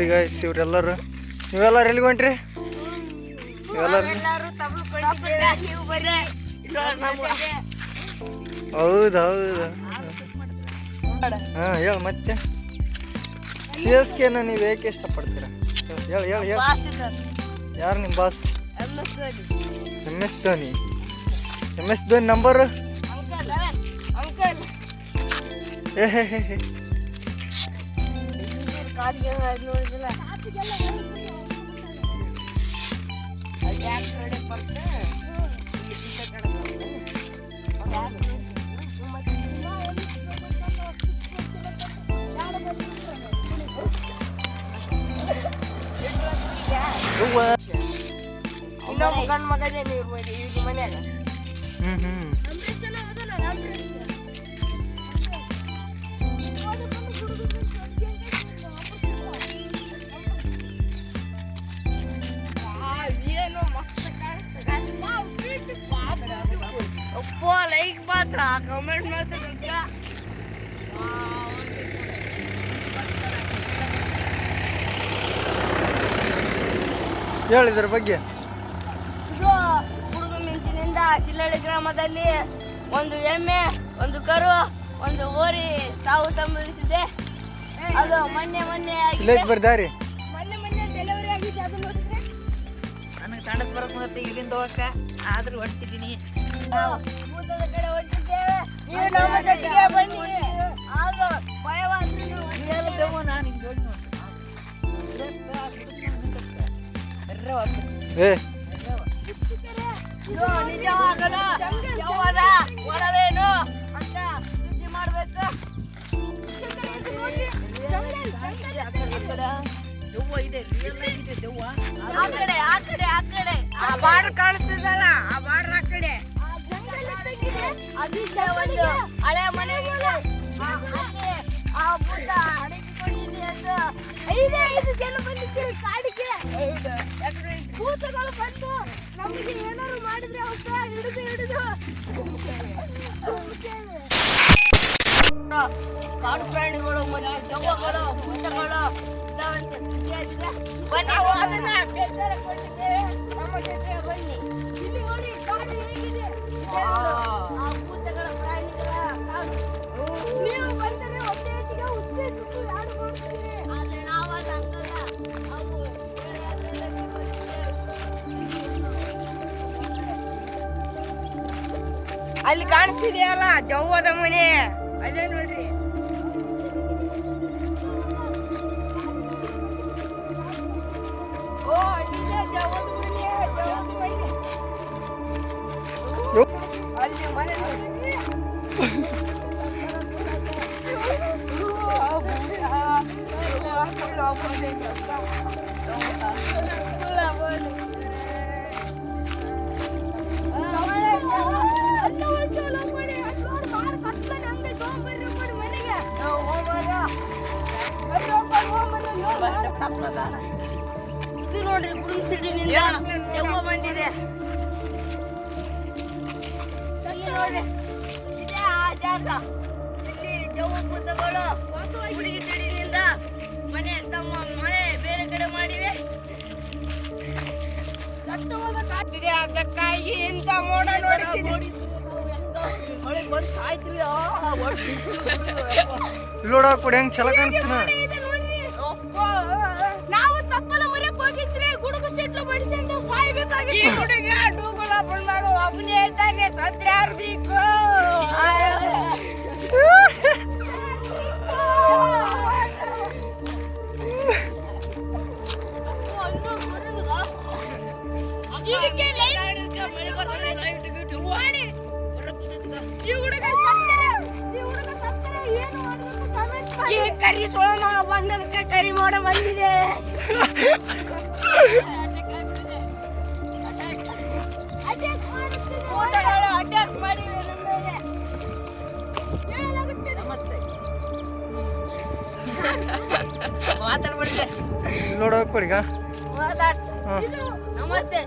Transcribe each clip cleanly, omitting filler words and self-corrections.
ನೋಡಿ ಗಾಯ್ಸ್ ಇವರೆಲ್ಲರೂ. ನೀವೆಲ್ಲರೂ ಎಲ್ಲಿಗೆ ಹೊಂಟ್ರಿ? ಹೌದಾ ಹಾಂ ಹೇಳು ಮತ್ತೆ. CSKನ ನೀವು ಏಕೆ ಇಷ್ಟಪಡ್ತೀರಾ? ಹೇಳು ಹೇಳು ಹೇಳು. ಯಾರು ನಿಮ್ಮ boss? MS Dhoni. MS Dhoni number? ಏ ಹೇ ಹೇ ಹೇ. ಇನ್ನೊಬ್ಬ ಗಂಡು ಮಗದೇನು ಇವ್ರ ಮನ್ಯಾಗ. ಲೈಕ್ ಮಾತ್ರ ಕಮೆಂಟ್ ಮಾಡ್ತಾರೆ. ಹೇಳಿದ್ರ ಬಗ್ಗೆ. ಹುಡುಗ ಮಿಂಚಿನಿಂದ ಶಿಲ್ಲಳ್ಳಿ ಗ್ರಾಮದಲ್ಲಿ ಒಂದು ಎಮ್ಮೆ, ಒಂದು ಕರು, ಒಂದು ಓರಿ ಸಾವು ಸಂಭವಿಸಿದೆ. ಅದು ಮೊನ್ನೆ ಬರ್ದಾರಿ ಮೊನ್ನೆ ಡೆಲಿವರಿ ಆಗಿದೆ. ಅದು ನೋಡಿದ್ರೆ ನನಗೆ ತಣಸ್ ಬರಕ್ ಮುಂದತ್ತೆ ಇಲ್ಲಿಂದ ಹೋಗಕ್ಕ. ಆದ್ರೂ ಹೊಂಟಿದ್ದೀನಿ. ಭೂತದ ಕಡೆ ಹೊಂಟಿದ್ದೇವೆ. ನೀವು ನಮ್ಮ ಜೊತೆಗೆ ಬನ್ನಿ. ಆಗ ಭಯವಾದ್ರೆ ನಾನು ನಿಜವಾಗಲು ಯೌವನ ಒಲವೇನು ಅಂತ ಸುದ್ದಿ ಮಾಡ್ಬೇಕು. ದೆವ್ವ ಇದೆ, ರಿಯಲ್ ಆಗಿದೆ ದೆವ್ವ. ಆ ಕಡೆ ಆ ಬಾರ್ಡರ್ ಕಾಣಿಸ್ತಿದಲ್ಲ, ಆ ಬಾರ್ಡರ್ ಆ ಕಡೆ ಒಂದು ಹಳೆ ಮನೆ ಆ ಭೂತ ಅಡಗಿಕೊಂಡಿದೆ ಅಂತ 5 ಜನ ಬಂದಿದ್ದೀವಿ ಕಾಡಿಗೆ. ಭೂತಗಳು ಬಂದು ನಮಗೆ ಏನಾದ್ರು ಮಾಡಿದ್ರೆ ಅವಕ್ಕ ಹಿಡಿದು ಕಾಡು ಪ್ರಾಣಿಗಳು ಮತ್ತೆ ದೆವ್ವಗಳು ಭೂತಗಳು ಇದ್ದಾವಂತೆ. ಬನ್ನಿ ಅದನ್ನ ಬೇರೆ ಕೊಟ್ಟಿದ್ದೇವೆ. ನಮ್ಮ ಜೊತೆ ಬನ್ನಿ. ಇಲ್ಲಿ ನೋಡಿ ಕಾಡು ಹೇಗಿದೆ. ಆ ಭೂತಗಳ ಪ್ರಾಣಿಗಳ ಕಾಡು. ನೀವು ಬಂದರೆ ಒಬ್ಬರಿಗೆ ಉಚ್ಚರಿಸಿ ಯಾರು ಮಾಡ್ತೀರಿ? ಆದ್ರೆ ನಾವಲ್ಲ, ಹಂಗಲ್ಲ. ಅವು ಅಲ್ಲಿ ಕಾಣಿಸ್ತಿದೆಯಲ್ಲ ದೆವ್ವದ ಮನೆ, ಅದೇ ನೋಡ್ರಿ. ಓ ಇದೇ ದೆವ್ವದ ಮನೆ, ಅಲ್ಲಿ ಮನೆ ನೋಡಿ. ಇದು ನೋಡ್ರಿ ಬುಡುಗ ಸಿಟಿನಿಂದ ದೆವ್ವ ಬಂದಿದೆ. ನೋಡ್ರಿ ಇದೇ ಆ ಜಾಗ. ಇಲ್ಲಿ ದೆವ್ವ ಭೂತಗಳು ಬುಡುಗಿ ಸಿಟಿನಿಂದ ತಮ್ಮ ಮನೆ ಬೇರೆ ಕಡೆ ಮಾಡಿವೆ. ಅದಕ್ಕಾಗಿ ಇಂಥ ಮೋಡ ನೋಡಿ ಮಳೆ ಬಂದು ಸಾಯ್ತಿಲ್ಲ. ನೋಡಕ್ ಹೆಂಗ್ ಚಲೋ ಕಾಣಿಸ್ತಾನ. ನಾವು ತಪ್ಪಲ ಮರಕ್ ಹೋಗಿದ್ರೆ ಗುಡುಗು ಸಿಟ್ಲು ಬಡಿಸಿಂದ ಸಾಯ್ಬೇಕಾಗಿತ್ತು. ಈ ಹುಡುಗ ಡೂಗುಳ ಬಂದಾಗ ಒಬ್ಬನೇ ಇದ್ದಾನೆ, ಸತ್ರ ಯಾರ್ದೀಕು. ಕರಿ ಸೋಳ ಮಗ ಬಂದದಕ್ಕೆ ಕರಿ ಮೋಡ ಬಂದಿದೆ. ಅಟ್ಯಾಕ್ ಮಾಡಿ ಮಾತಾಡ್ಬಿಡ್ತೆ. ನೋಡಕ್ ಕೊಡಿಗ ನಮಸ್ತೆ.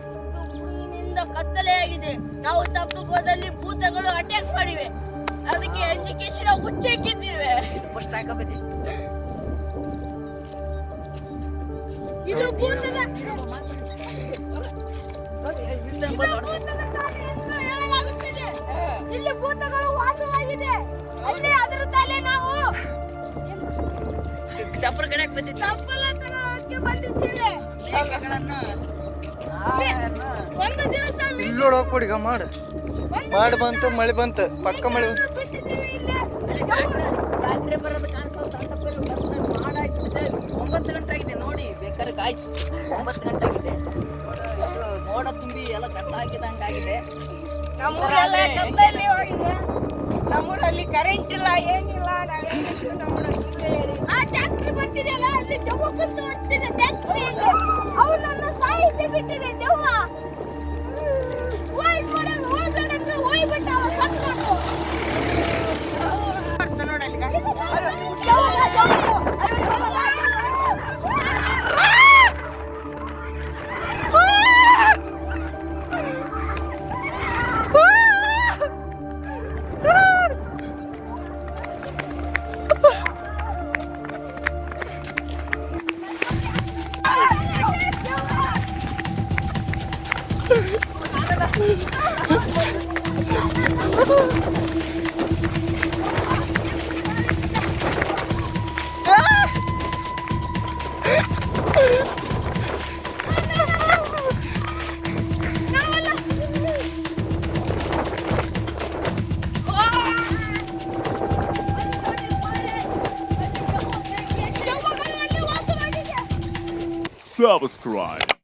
ನಿನ್ನಿಂದ ಕತ್ತಲೆ ಆಗಿದೆ. ನಾವು ತಪ್ಪು ಹೋದಲ್ಲಿ ಭೂತಗಳು ಅಟ್ಯಾಕ್ ಮಾಡಿವೆ. ಅದಕ್ಕೆ ಅಂಜಿಕೆಶಿನ ಹುಚ್ಚೆಕ್ಕಿದ್ದೇವೆ. ಇದು ಫಸ್ಟ್ ಹಾಕಬೇಕು. ಇದು ಭೂತದ ಇಲ್ಲಿಂದ ಬಂದು ಹೊಡ್ಸು. ಭೂತದ ತಾಯಿ ಎಂದು ಹೇಳಲಾಗುತ್ತದೆ. ಇಲ್ಲಿ ಭೂತಗಳು ವಾಸವಾಗಿದೆ. ಅಲ್ಲಿ ಅದರ ತಲೆ ನಾವು ಚಪ್ಪರ ಕಡೆಗೆ ಬಂದಿದ್ದ ಚಪ್ಪಲ ತಗೊಳ್ಳೋಕೆ ಬಂದಿದ್ದೇವೆ. ಮೇಕೆಗಳನ್ನು, ಆಹಾರವನ್ನು ಒಂದು ದಿವಸ ಇಲ್ಲಿ ನೋಡೋಕೆ ಕೊಡಿ ಈಗ ಮಾಡು. ಮಾಡಿ ಬಂತು, ಮಳೆ ಬಂತು, ಪಕ್ಕ ಮಳೆ ಬಂತು. ಬಿಟ್ಟಿದ್ದೇವೆ ಇಲ್ಲಿ. ಅಲ್ಲಿ ಟ್ರ್ಯಾಕ್ಟರ್ ಬರೋದು ಕಾಣಿಸ್ತಾ ಮಾಡಾಯ್ತು. 9 ಗಂಟೆ ಆಗಿದೆ ನೋಡಿ, ಬೇಕಾದ್ರೆ ಕಾಯಿಸಿ. 9 ಗಂಟೆ ಆಗಿದೆ. ಇದು ಮೋಡ ತುಂಬಿ ಎಲ್ಲ ಕತ್ತಾಕಿದಂಗಾಗಿದೆ. ನಮ್ಮೂರೆಲ್ಲ ಕತ್ತಲೆ ಹೋಗಿದೆ. ನಮ್ಮೂರಲ್ಲಿ ಕರೆಂಟ್ ಇಲ್ಲ, ಏನಿಲ್ಲ. ಆ ಟ್ಯಾಕ್ಟ್ರಿ ಬರ್ತಿದೆಯಲ್ಲ, ಅಲ್ಲಿ ದೆವ್ವ ಕುತ್ತು ಹೊಡ್ತಿದೆ ಟ್ಯಾಕ್ಟ್ರಿಯಲ್ಲಿ. ಅವನನ್ನು ಸಾಯಿಸಿ ಬಿಟ್ಟಿದೆ ದೆವ್ವ. ಹೋಗ್ಬಿಟ್ಟ ಅವ ಸತ್ಕೊಂಡು. Subscribe.